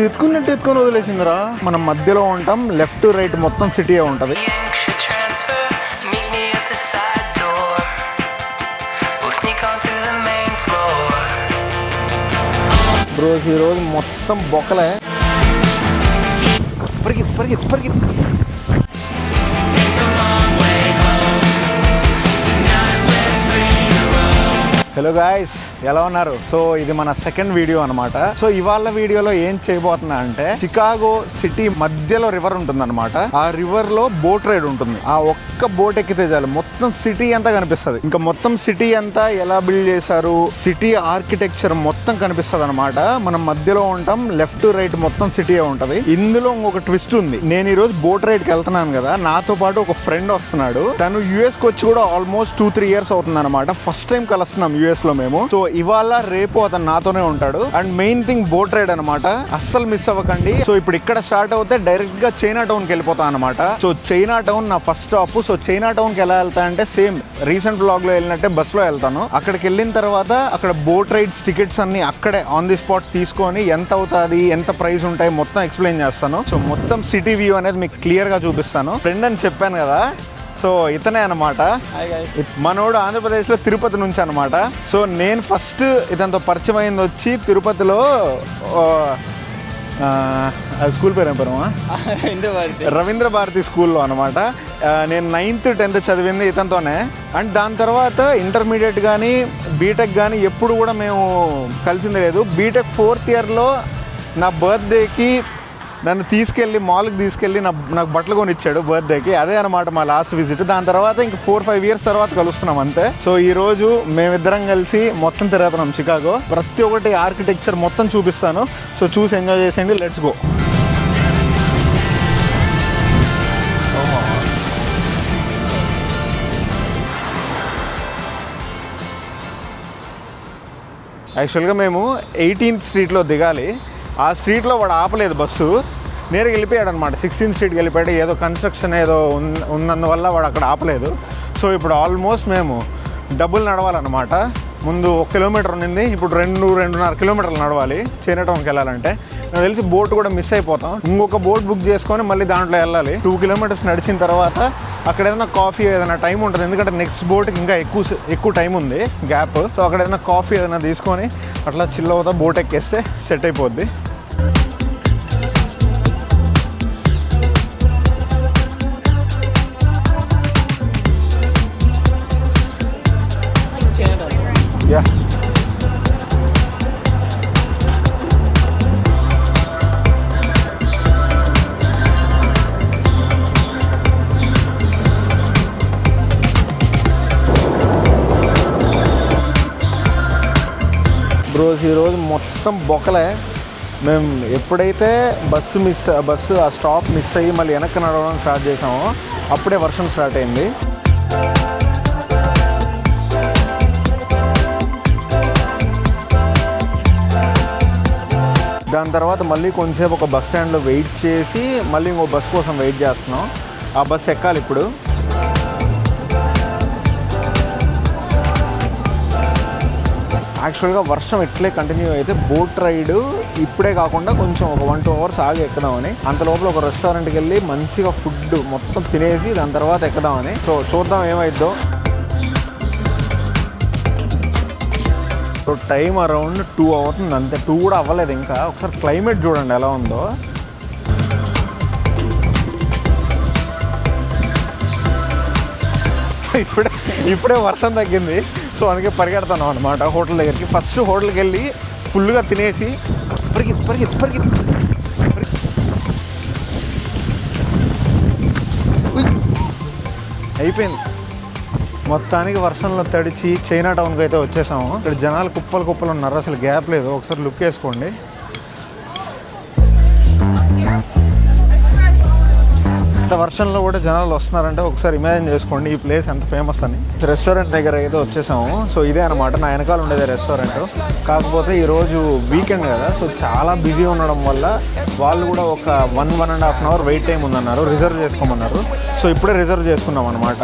ఎత్తుకున్నట్టు ఎత్తుకొని వదిలేసిందిరా. మనం మధ్యలో ఉంటాం, లెఫ్ట్ రైట్ మొత్తం సిటీ ఉంటుంది. బ్రోస్ ఈరోజు మొత్తం బొక్కలే. పరిగెత్తి హలో గాయ్స్, ఎలా ఉన్నారు? సో ఇది మన సెకండ్ వీడియో అనమాట. సో ఇవాళ వీడియోలో ఏం చేయబోతున్నా అంటే, చికాగో సిటీ మధ్యలో రివర్ ఉంటుంది అనమాట. ఆ రివర్ లో బోట్ రైడ్ ఉంటుంది. ఆ ఒక్క బోట్ ఎక్కితే చాలు మొత్తం సిటీ అంతా కనిపిస్తుంది. ఇంకా మొత్తం సిటీ అంతా ఎలా బిల్డ్ చేశారు, సిటీ ఆర్కిటెక్చర్ మొత్తం కనిపిస్తుంది అనమాట. మనం మధ్యలో ఉంటాం, లెఫ్ట్ రైట్ మొత్తం సిటీ ఉంటది. ఇందులో ఇంకొక ట్విస్ట్ ఉంది. నేను ఈ రోజు బోట్ రైడ్ కి వెళ్తున్నాను కదా, నాతో పాటు ఒక ఫ్రెండ్ వస్తున్నాడు. తను యుఎస్ కి వచ్చి కూడా ఆల్మోస్ట్ 2-3 years అవుతుంది అనమాట. ఫస్ట్ టైం కలుస్తున్నాం యుఎస్ లో మేము. సో ఇవాళ రేపు అతను నాతోనే ఉంటాడు. And main thing boat ride అనమాట, అస్సలు మిస్ అవ్వకండి. సో ఇప్పుడు ఇక్కడ స్టార్ట్ అవుతే డైరెక్ట్ గా చైనా టౌన్ కి వెళ్ళిపోతాం అనమాట. సో చైనా టౌన్ నా first stop. So China town కి ఎలా వెళ్తా అంటే, సేమ్ రీసెంట్ బ్లాగ్ లో వెళ్ళినట్టే బస్ లో వెళ్తాను. అక్కడికి వెళ్ళిన తర్వాత అక్కడ బోట్ రైడ్స్ టికెట్స్ అన్ని అక్కడే ఆన్ ది స్పాట్ తీసుకొని ఎంత అవుతుంది, ఎంత ప్రైస్ ఉంటాయి మొత్తం ఎక్స్ప్లెయిన్ చేస్తాను. సో మొత్తం సిటీ వ్యూ అనేది మీకు క్లియర్ గా చూపిస్తాను. ఫ్రెండ్ అని చెప్పాను కదా, సో ఇతనే అనమాట. మనోడు ఆంధ్రప్రదేశ్లో తిరుపతి నుంచి అనమాట. సో నేను ఫస్ట్ ఇతనితో పరిచయం అయింది వచ్చి తిరుపతిలో స్కూల్ పేరు ఏం పేరు, రవీంద్ర భారతి స్కూల్లో అనమాట. నేను 9th 10th చదివింది ఇతనితోనే. అండ్ దాని తర్వాత ఇంటర్మీడియట్ కానీ బీటెక్ కానీ ఎప్పుడు కూడా మేము కలిసింది లేదు. బీటెక్ 4th yearలో నా బర్త్డేకి నన్ను తీసుకెళ్ళి మాల్కి తీసుకెళ్ళి నాకు బట్టలు కొనిచ్చాడు బర్త్డేకి. అదే అనమాట మా లాస్ట్ విజిట్. దాని తర్వాత ఇంక 4-5 years తర్వాత కలుస్తున్నాం అంతే. సో ఈ రోజు మేమిద్దరం కలిసి మొత్తం తిరుగుతున్నాం చికాగో. ప్రతి ఒక్కటి ఆర్కిటెక్చర్ మొత్తం చూపిస్తాను. సో చూసి ఎంజాయ్ చేసేయండి. Let's go. యాక్చువల్గా మేము 18th Streetలో దిగాలి. ఆ స్ట్రీట్లో వాడు ఆపలేదు బస్సు, నేరుగా వెళ్ళిపోయాడు అనమాట. 16th Streetకి వెళ్ళిపోయాడు. ఏదో కన్స్ట్రక్షన్ ఏదో ఉన్నందువల్ల వాడు అక్కడ ఆపలేదు. సో ఇప్పుడు ఆల్మోస్ట్ మేము డబుల్ నడవాలన్నమాట. ముందు 1 kilometer ఉన్నింది, ఇప్పుడు 2-2.5 kilometers నడవాలి చైనా టౌన్కి వెళ్ళాలంటే. నాకు తెలిసి బోట్ కూడా మిస్ అయిపోతాం. ఇంకొక బోట్ బుక్ చేసుకొని మళ్ళీ దాంట్లో వెళ్ళాలి. 2 kilometers నడిచిన తర్వాత అక్కడ ఏదైనా కాఫీ ఏదైనా టైం ఉంటుంది, ఎందుకంటే నెక్స్ట్ బోట్కి ఇంకా ఎక్కువ టైం ఉంది గ్యాప్. సో అక్కడ ఏదైనా కాఫీ ఏదైనా తీసుకొని అట్లా చిల్ అవుతా బోట్ ఎక్కేస్తే సెట్ అయిపోద్ది. యా బ్రోస్ ఈరోజు మొత్తం బొక్కలే. మేము ఎప్పుడైతే బస్సు ఆ స్టాప్ మిస్ అయ్యి మళ్ళీ వెనక్కి నడవడం స్టార్ట్ చేసామో అప్పుడే వర్షం స్టార్ట్ అయింది. దాని తర్వాత మళ్ళీ కొంచెంసేపు ఒక బస్ స్టాండ్లో వెయిట్ చేసి మళ్ళీ ఇంకో బస్ కోసం వెయిట్ చేస్తున్నాం. ఆ బస్ ఎక్కాలి ఇప్పుడు. యాక్చువల్గా వర్షం ఇట్లే కంటిన్యూ అయితే బోట్ రైడ్ ఇప్పుడే కాకుండా కొంచెం ఒక 1-2 hours ఆగి ఎక్కుదామని, అంత లోపల ఒక రెస్టారెంట్కి వెళ్ళి మంచిగా ఫుడ్ మొత్తం తినేసి దాని తర్వాత ఎక్కుదామని. సో చూద్దాం ఏమైద్దో. సో టైం అరౌండ్ 2 అవుతుంది అంతే. 2 కూడా అవ్వలేదు ఇంకా. ఒకసారి క్లైమేట్ చూడండి ఎలా ఉందో. ఇప్పుడే వర్షం తగ్గింది. సో అందుకే పరిగెడతాను అనమాట హోటల్ దగ్గరికి. ఫస్ట్ హోటల్కి వెళ్ళి ఫుల్గా తినేసి పరిగెత్తి అయిపోయింది. మొత్తానికి వర్షంలో తడిచి చైనా టౌన్కి అయితే వచ్చేసాము. ఇక్కడ జనాలు కుప్పలు ఉన్నారు, అసలు గ్యాప్ లేదు. ఒకసారి లుక్ వేసుకోండి. ఇంత వర్షంలో కూడా జనాలు వస్తున్నారంటే ఒకసారి ఇమాజిన్ చేసుకోండి ఈ ప్లేస్ ఎంత ఫేమస్ అని. రెస్టారెంట్ దగ్గర అయితే వచ్చేసాము. సో ఇదే అనమాట నా వెనకాల ఉండేది రెస్టారెంట్. కాకపోతే ఈరోజు వీకెండ్ కదా, సో చాలా బిజీ ఉండడం వల్ల వాళ్ళు కూడా ఒక 1-1.5 hour వెయిట్ టైం ఉందన్నారు, రిజర్వ్ చేసుకోమన్నారు. సో ఇప్పుడే రిజర్వ్ చేసుకున్నాం అనమాట.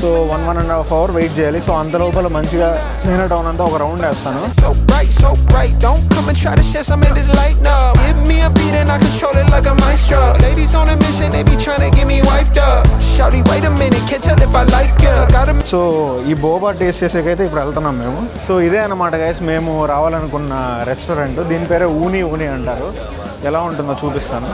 సో సో 1.5 hour వెయిట్ చేయాలి. సో అంత లోపల మంచిగా చైనా టౌన్ అంతా ఒక రౌండ్ వేస్తాను. సో ఈ బోబా టేస్ట్ చేసేకైతే ఇప్పుడు వెళ్తున్నాం మేము. సో ఇదే అన్నమాట గైస్ మేము రావాలనుకున్న రెస్టారెంట్. దీని పేరే ఊని ఊని అంటారు. ఎలా ఉంటుందో చూపిస్తాను.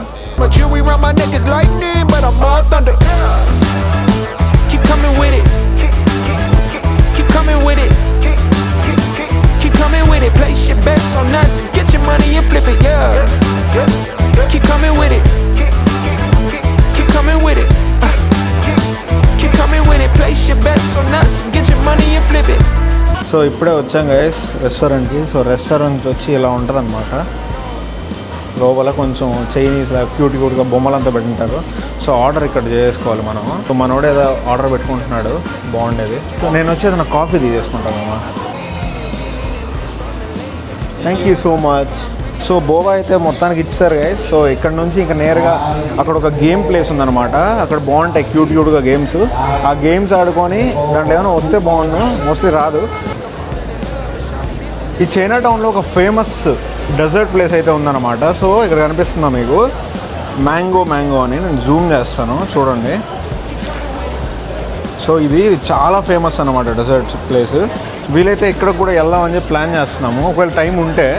సో ఇప్పుడే వచ్చాం గైస్ రెస్టారెంట్కి. సో రెస్టారెంట్ వచ్చి ఇలా ఉంటుంది అనమాట. లోపల కొంచెం చైనీస్ క్యూట్గా బొమ్మలంతా పెట్టింటారు. సో ఆర్డర్ ఇక్కడ చేసుకోవాలి మనం. సో మనోడు ఏదో ఆర్డర్ పెట్టుకుంటున్నాడు, బాగుండేది. సో నేను వచ్చేది నా కాఫీ తీసేసుకుంటానమ్మా. Thank you so much. So boba అయితే మొత్తానికి ఇచ్చారు గైస్. సో ఇక్కడ నుంచి ఇంకా నేరుగా అక్కడ ఒక గేమ్ ప్లేస్ ఉందన్నమాట. అక్కడ బాగుంటాయి క్యూట్గా గేమ్స్. ఆ గేమ్స్ ఆడుకొని దాంట్లో ఏమైనా వస్తే బాగుండు, మోస్ట్లీ రాదు. ఈ చైనా టౌన్లో ఒక ఫేమస్ డెజర్ట్ ప్లేస్ అయితే ఉందన్నమాట. సో ఇక్కడ కనిపిస్తుందా మీకు మ్యాంగో అని, నేను జూమ్ చేస్తాను చూడండి. సో ఇది చాలా ఫేమస్ అన్నమాట డెజర్ట్ ప్లేస్. వీలైతే ఇక్కడ కూడా వెళ్దామని చెప్పి ప్లాన్ చేస్తున్నాము ఒకవేళ టైం ఉంటే.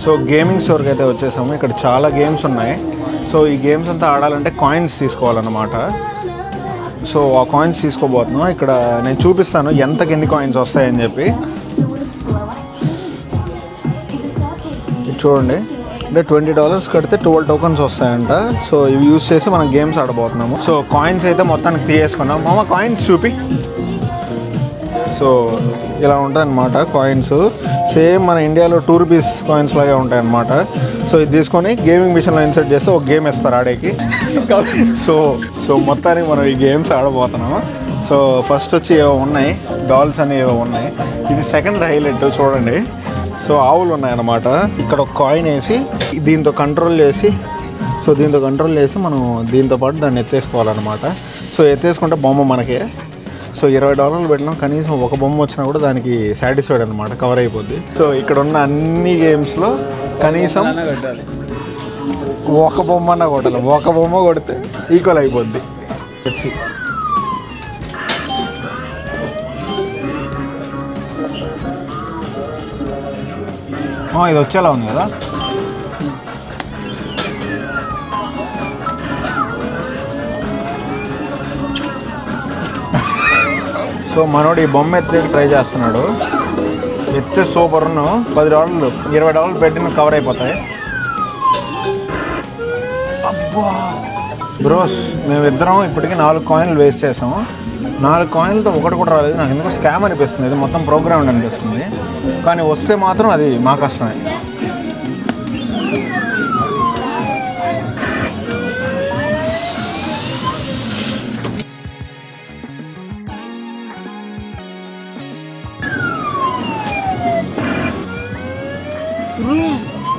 సో గేమింగ్ స్టోర్కి అయితే వచ్చేసాము. ఇక్కడ చాలా గేమ్స్ ఉన్నాయి. సో ఈ గేమ్స్ అంతా ఆడాలంటే కాయిన్స్ తీసుకోవాలన్నమాట. సో ఆ కాయిన్స్ తీసుకోబోతున్నాం. ఇక్కడ నేను చూపిస్తాను ఎంతకి ఎన్ని కాయిన్స్ వస్తాయని చెప్పి. చూడండి, అంటే $20 కడితే 12 tokens వస్తాయంట. సో ఇవి యూజ్ చేసి మనం గేమ్స్ ఆడబోతున్నాము. సో కాయిన్స్ అయితే మొత్తానికి తీసేసుకున్నాం. మామ కాయిన్స్ చూపి. సో ఇలా ఉంటాయి అన్నమాట కాయిన్స్. సేమ్ మన ఇండియాలో ₹2 కాయిన్స్ లాగే ఉంటాయి అన్నమాట. సో ఇది తీసుకొని గేమింగ్ మిషన్లో ఇన్సర్ట్ చేస్తే ఒక గేమ్ ఇస్తారు ఆడేకి. సో మొత్తానికి మనం ఈ గేమ్స్ ఆడబోతున్నాము. సో ఫస్ట్ వచ్చి ఏవో ఉన్నాయి, డాల్స్ అని ఏవో ఉన్నాయి. ఇది సెకండ్ హైలైట్ చూడండి. సో ఆవులు ఉన్నాయన్నమాట. ఇక్కడ ఒక కాయిన్ వేసి దీంతో కంట్రోల్ చేసి మనం దీంతో పాటు దాన్ని ఎత్తేసుకోవాలన్నమాట. సో ఎత్తేసుకుంటే బొమ్మ మనకే. సో $20 పెట్టినాం, కనీసం ఒక బొమ్మ వచ్చినా కూడా దానికి సాటిస్ఫైడ్ అనమాట, కవర్ అయిపోద్ది. సో ఇక్కడ ఉన్న అన్ని గేమ్స్లో కనీసం ఒక బొమ్మన్నా కొట్టాలి. ఒక బొమ్మ కొడితే ఈక్వల్ అయిపోద్ది. ఇది వచ్చేలా ఉంది కదా. సో మనోడు ఈ బొమ్మ ఎత్తే ట్రై చేస్తున్నాడు. ఎత్తే సూపర్ను. $10 $20 పెట్టిన కవర్ అయిపోతాయి. అబ్బా బ్రోస్, మేమిద్దరం ఇప్పటికీ 4 కాయిన్లు వేస్ట్ చేసాము. 4 కాయిన్లతో ఒకటి కూడా రాలేదు. నాకు ఎందుకు స్కామ్ అనిపిస్తుంది, ఇది మొత్తం ప్రోగ్రామ్ అనిపిస్తుంది. కానీ వస్తే మాత్రం అది మా కష్టమే.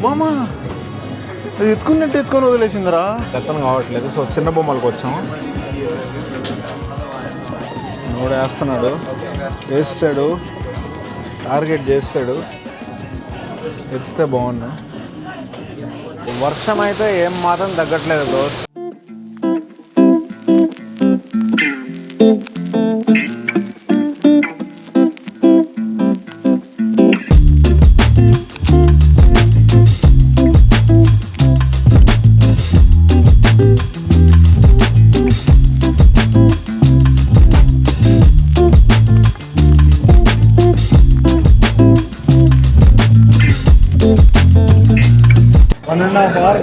మామా అది ఎత్తుకుని వదిలేసిందిరా. ఎత్తనం కావట్లేదు. సో చిన్న బొమ్మలకు వచ్చాము. నోడు వేస్తున్నాడు, వేస్తాడు, టార్గెట్ చేస్తాడు. ఎత్తితే బాగున్నా. వర్షం అయితే ఏం మాత్రం తగ్గట్లేదు దోస్త్.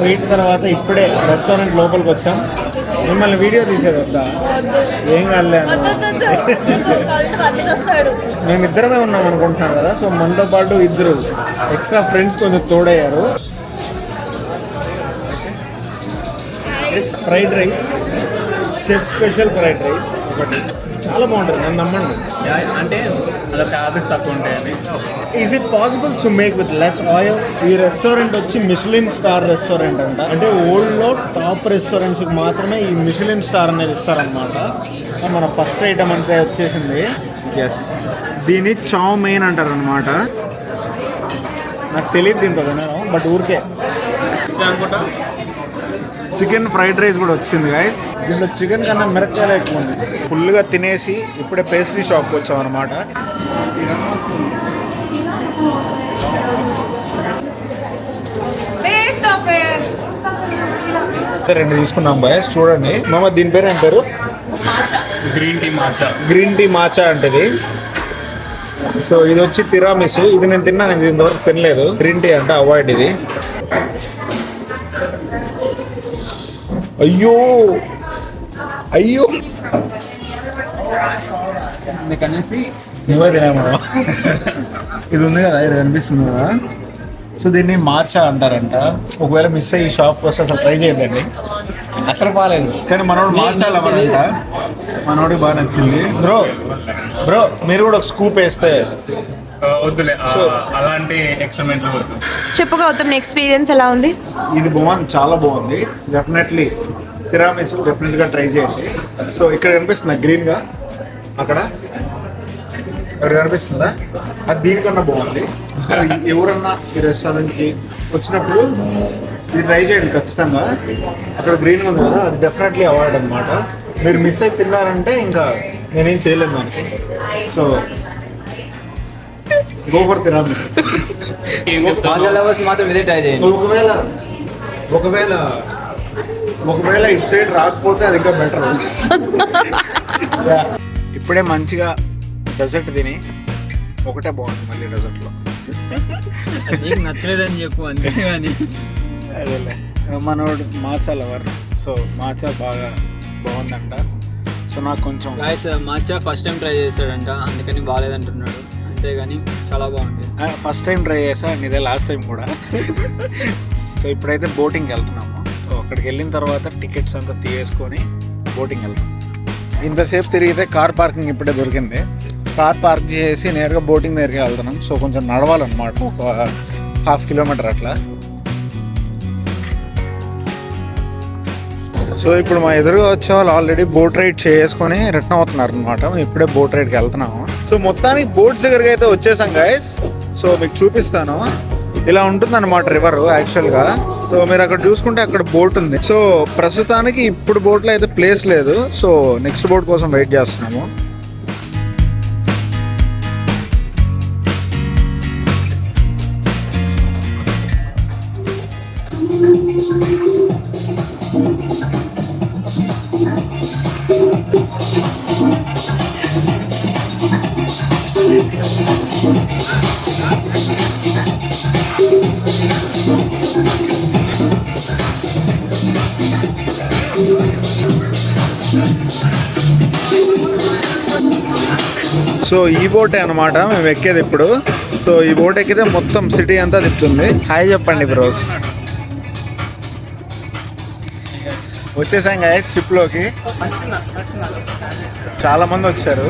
వెయిట్ తర్వాత ఇప్పుడే రెస్టారెంట్ లోపలికి వచ్చాం. మిమ్మల్ని వీడియో తీసేది వద్దా? ఏం కాలేదు. మేమిద్దరమే ఉన్నాం అనుకుంటున్నాం కదా. సో మనతో పాటు 2 ఎక్స్ట్రా ఫ్రెండ్స్ కొంచెం తోడయ్యారు. Fried rice, chef special fried rice ఒకటి, చాలా బాగుంటుంది, నన్ను నమ్మండి. అంటే అలా క్యాలరీస్ తక్కువ ఉంటాయని. Is it possible to make with less oil? ఈ రెస్టారెంట్ వచ్చి మిషలిన్ స్టార్ రెస్టారెంట్ అంట. అంటే ఓల్డ్లో టాప్ రెస్టారెంట్స్కి మాత్రమే ఈ మిషలిన్ స్టార్ అనేది ఇస్తారనమాట. మన ఫస్ట్ ఐటమ్ అంతే వచ్చేసింది. ఎస్, దీన్ని చౌ మెయిన్ అంటారు అనమాట. నాకు తెలియదు దీంతో తినను, బట్ ఊరికే. అనుకుంటా చికెన్ ఫ్రైడ్ రైస్ కూడా వచ్చింది గైస్. దీంట్లో చికెన్ కన్నా మిరపకాయలు ఎక్కువ ఉంది. ఫుల్గా తినేసి ఇప్పుడే పేస్ట్రీ షాప్కి వచ్చాం అనమాట. రెండు తీసుకున్నాం బాయ్స్, చూడండి. మామ దీని పేరు ఏం పేరు? Green tea matcha. Green tea matcha అంటది. సో ఇది వచ్చి తిరామిసు. ఇది నేను తిన్నాను, ఇది ఇంతవరకు తినలేదు. గ్రీన్ టీ అంటే అవాయిడ్ ఇది. అయ్యో అయ్యో అందుకనేసి నువ్వే తినేమా. ఇది ఉంది కదా, ఇది కనిపిస్తుంది కదా. సో దీన్ని మార్చా అంటారంట. ఒకవేళ మిస్ అయ్యి షాప్కి వస్తే అసలు ట్రై చేయద్దండి, అసలు బాగాలేదు. కానీ మనోడు మార్చాలి అవ్వాలంట. మనోడికి బాగా నచ్చింది. బ్రో బ్రో మీరు కూడా ఒక స్కూప్ వేస్తే. వద్దులే, అలాంటి ఎక్స్పెరిమెంట్లు వద్దు. చెప్పుగా అవుతున్న ఎక్స్పీరియన్స్ ఎలా ఉంది? ఇది బాగుంది, చాలా బాగుంది. డెఫినెట్లీ తిరామిసు డెఫినెట్గా ట్రై చేయండి. సో ఇక్కడ కనిపిస్తుందా గ్రీన్గా? అక్కడ ఇక్కడ కనిపిస్తుందా? అది దీనికన్నా బాగుంది. ఎవరన్నా ఈ రెస్టారెంట్కి వచ్చినప్పుడు ఇది ట్రై చేయండి ఖచ్చితంగా. అక్కడ గ్రీన్గా ఉంది కదా, అది డెఫినెట్లీ అవాయిడ్ అనమాట. మీరు మిస్ అయి తిన్నారంటే ఇంకా నేనేం చేయలేను దానికి. So go for తిరామిసు. మాత్రం ఇదే ట్రై చేయండి. ఒకవేళ ఇటు సైడ్ రాకపోతే అది ఇంకా బెటర్. ఇప్పుడే మంచిగా డెజర్ట్ తిని ఒకటే బాగుంది మళ్ళీ డెజర్ట్లో. నచ్చలేదని చెప్పు అంతే. కానీ అదేలే, మనోడు మాచా లవర్. సో మాచా బాగా బాగుందంట. సో నాకు కొంచెం మాచా ఫస్ట్ టైం ట్రై చేశాడంట, అందుకని బాగాలేదంటున్నాడు. అంతేగాని చాలా బాగుంది. ఫస్ట్ టైం ట్రై చేసా, ఇదే లాస్ట్ టైం కూడా. సో ఇప్పుడైతే బోటింగ్కి వెళ్తున్నాము. సో అక్కడికి వెళ్ళిన తర్వాత టికెట్స్ అంతా తీసేసుకొని బోటింగ్ వెళ్తాం. ఇంతసేపు తిరిగితే కార్ పార్కింగ్ ఇప్పుడే దొరికింది. కార్ పార్క్ చేసి నేరుగా బోటింగ్ దగ్గరికి వెళ్తున్నాం. సో కొంచెం నడవాలన్నమాట, ఒక 1/2 కిలోమీటర్ అట్లా. సో ఇప్పుడు మా ఎదురుగా వచ్చే వాళ్ళు ఆల్రెడీ బోట్ రైడ్ చేసుకొని రిటర్న్ అవుతున్నారు అనమాట. మేము ఇప్పుడే బోట్ రైడ్కి వెళ్తున్నాము. సో మొత్తానికి బోట్స్ దగ్గరికి అయితే వచ్చేసాం గైస్. సో మీకు చూపిస్తాను, ఇలా ఉంటుంది అనమాట రివర్ యాక్చువల్గా. సో మీరు అక్కడ చూసుకుంటే అక్కడ బోట్ ఉంది. సో ప్రస్తుతానికి ఇప్పుడు బోట్లో అయితే ప్లేస్ లేదు. సో నెక్స్ట్ బోట్ కోసం వెయిట్ చేస్తున్నాము. సో ఈ బోటే అనమాట మేము ఎక్కేది ఇప్పుడు. సో ఈ బోట్ ఎక్కితే మొత్తం సిటీ అంతా తిప్పుతుంది. హాయ్ చెప్పండి బ్రోస్. వచ్చేసాం గైస్ షిప్లోకి. చాలా మంది వచ్చారు.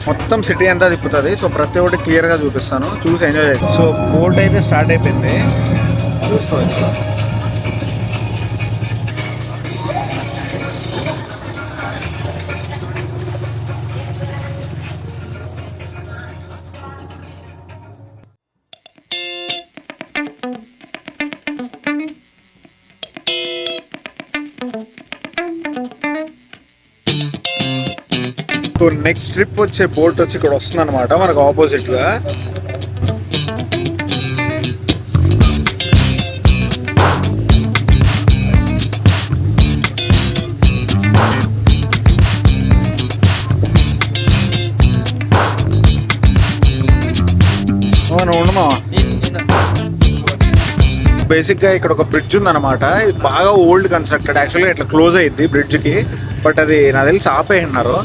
మొత్తం సిటీ అంతా తిప్పుతుంది. సో ప్రతి ఒక్కటి క్లియర్గా చూపిస్తాను, చూసి ఎంజాయ్ చేస్తాను. సో బోట్ అయితే స్టార్ట్ అయిపోయింది, చూసుకోవచ్చు. నెక్స్ట్ ట్రిప్ వచ్చే బోట్ వచ్చి ఇక్కడ వస్తుంది అనమాట మనకు ఆపోజిట్ గా. ఉండమా బేసిక్గా ఇక్కడ ఒక బ్రిడ్జ్ ఉందన్నమాట. ఇది బాగా ఓల్డ్ కన్స్ట్రక్టెడ్. యాక్చువల్గా ఇట్లా క్లోజ్ అయ్యింది బ్రిడ్జ్కి, బట్ అది నాకు తెలిసి ఆపేయన్నారు.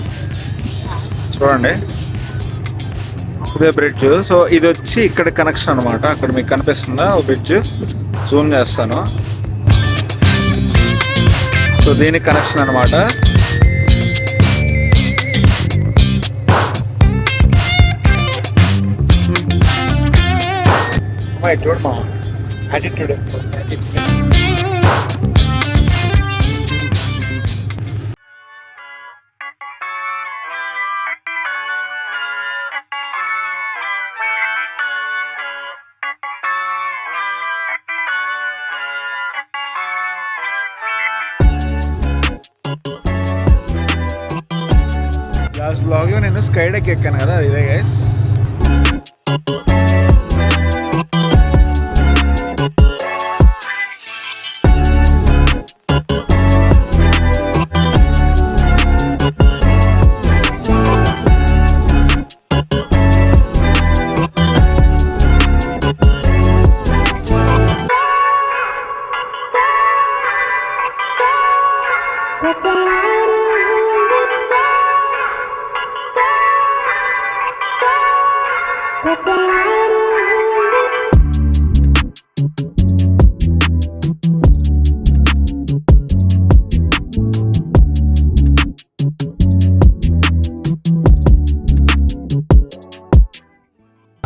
చూడండి ఇదే బ్రిడ్జ్. సో ఇది వచ్చి ఇక్కడ కనెక్షన్ అనమాట. అక్కడ మీకు కనిపిస్తుందా బ్రిడ్జ్? జూమ్ చేస్తాను. సో దీనికి కనెక్షన్ అనమాట. చూడమా యాటిట్యూడ్. లాస్ట్ బ్లాగ్లో నేను స్కై డెక్ ఎక్కాను కదా, ఇదే గైస్.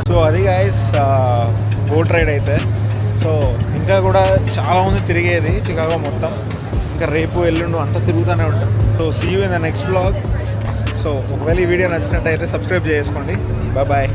సో అది గైస్ బోట్ రైడ్ అయితే. సో ఇంకా కూడా చాలా మంది తిరిగేది చికాగో మొత్తం. ఇంకా రేపు ఎల్లుండు అంతా తిరుగుతూనే ఉంటాం. So see you in the next vlog. So ఒకవేళ ఈ వీడియో నచ్చినట్టయితే సబ్స్క్రైబ్ చేసుకోండి. బాయ్.